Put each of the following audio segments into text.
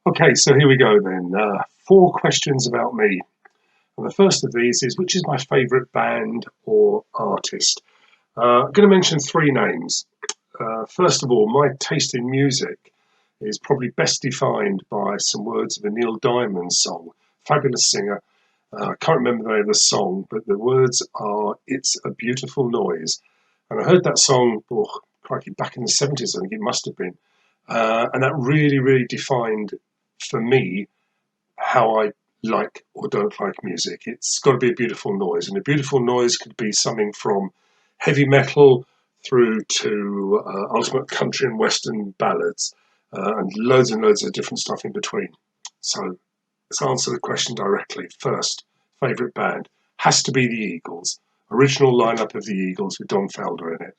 Okay, so here we go then. Four questions about me. And the first of these is which is my favourite band or artist? I'm going to mention three names. First of all, my taste in music is probably best defined by some words of a Neil Diamond song. Fabulous singer. I can't remember the name of the song, but the words are "It's a Beautiful Noise." And I heard that song, oh, crikey, back in the 70s, I think it must have been. And that really, really defined for me how I like or don't like music. It's got to be a beautiful noise, and a beautiful noise could be something from heavy metal through to ultimate country and western ballads, and loads of different stuff in between. So let's answer the question directly. First, favourite band has to be the Eagles. Original lineup of the Eagles with Don Felder in it.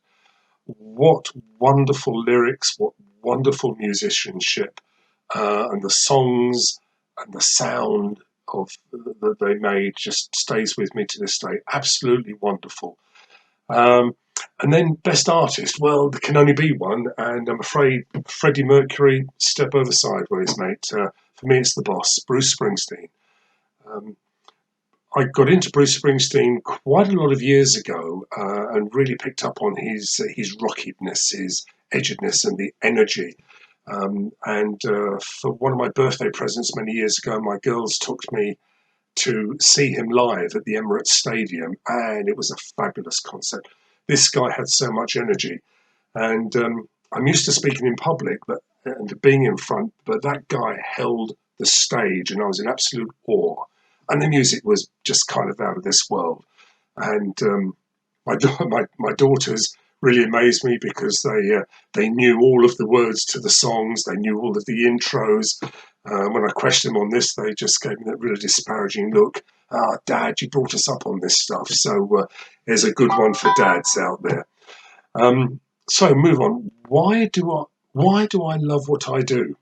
What wonderful lyrics, what wonderful musicianship, and the songs and the sound of that they made just stays with me to this day. Absolutely wonderful. Um, and then best artist, well, there can only be one, and I'm afraid Freddie Mercury, step over sideways, mate. For me, it's the boss, Bruce Springsteen. Um, I got into Bruce Springsteen quite a lot of years ago, and really picked up on his rockiness, his edginess, and the energy. And for one of my birthday presents many years ago, my girls took me to see him live at the Emirates Stadium, and it was a fabulous concert. This guy had so much energy, and I'm used to speaking in public, but and being in front, but that guy held the stage, and I was in absolute awe. And the music was just kind of out of this world. And my daughters really amazed me because they knew all of the words to the songs, they knew all of the intros. When I questioned them on this, they just gave me that really disparaging look. Ah, Dad, you brought us up on this stuff. So here's a good one for dads out there. Um, so move on. Why do I love what I do?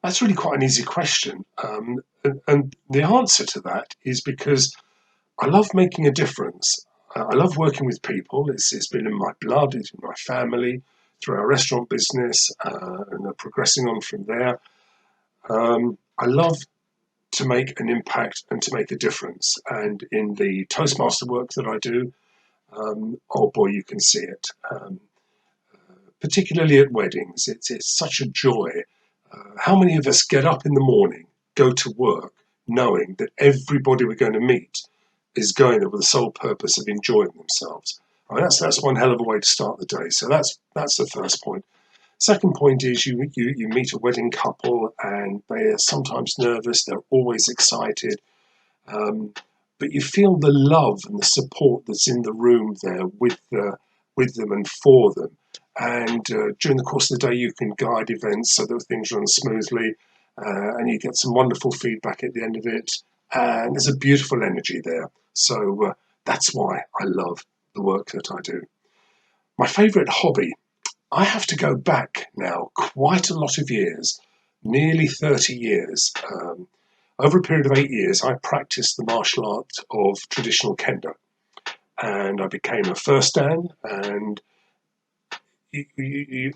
That's really quite an easy question, and the answer to that is because I love making a difference. I love working with people. It's been in my blood, it's in my family, through our restaurant business, and progressing on from there. I love to make an impact and to make a difference. And in the Toastmaster work that I do, oh boy, you can see it. Particularly at weddings, it's such a joy. How many of us get up in the morning, go to work, knowing that everybody we're going to meet is going there with the sole purpose of enjoying themselves? I mean, that's one hell of a way to start the day. So that's the first point. Second point is you meet a wedding couple and they are sometimes nervous, they're always excited, um, but you feel the love and the support that's in the room there with them and for them. And during the course of the day, you can guide events so that things run smoothly, and you get some wonderful feedback at the end of it. And there's a beautiful energy there. So that's why I love the work that I do. My favourite hobby, I have to go back now quite a lot of years, nearly 30 years. Over a period of 8 years, I practiced the martial art of traditional kendo, and I became a first dan. And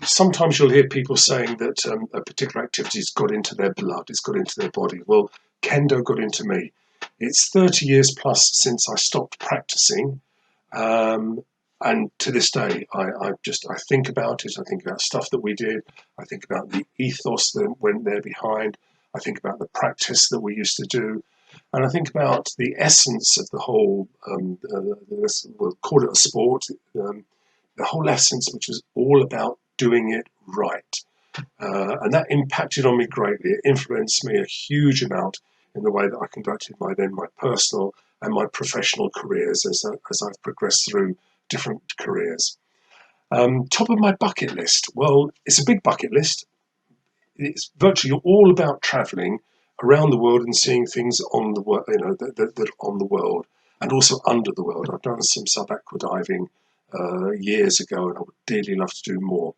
sometimes you'll hear people saying that a particular activity's got into their blood, it's got into their body. Well, kendo got into me. It's 30 years plus since I stopped practicing. Um, and to this day, I think about it. I think about stuff that we did. I think about the ethos that went there behind. I think about the practice that we used to do, and I think about the essence of the whole. We'll call it a sport. Um, the whole essence, which was all about doing it right, and that impacted on me greatly. It influenced me a huge amount in the way that I conducted my personal and my professional careers as I've progressed through different careers. Top of my bucket list. Well, it's a big bucket list. It's virtually all about travelling around the world and seeing things on the world, that on the world and also under the world. I've done some sub-aqua diving years ago, and I would dearly love to do more.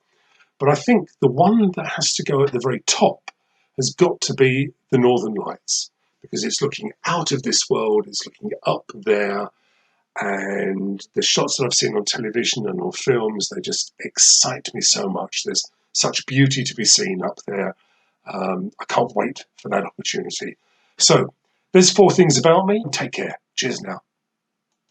But I think the one that has to go at the very top has got to be the Northern Lights, because it's looking out of this world, it's looking up there, and the shots that I've seen on television and on films, they just excite me so much. There's such beauty to be seen up there. I can't wait for that opportunity. So there's 4 things about me. Take care. Cheers now.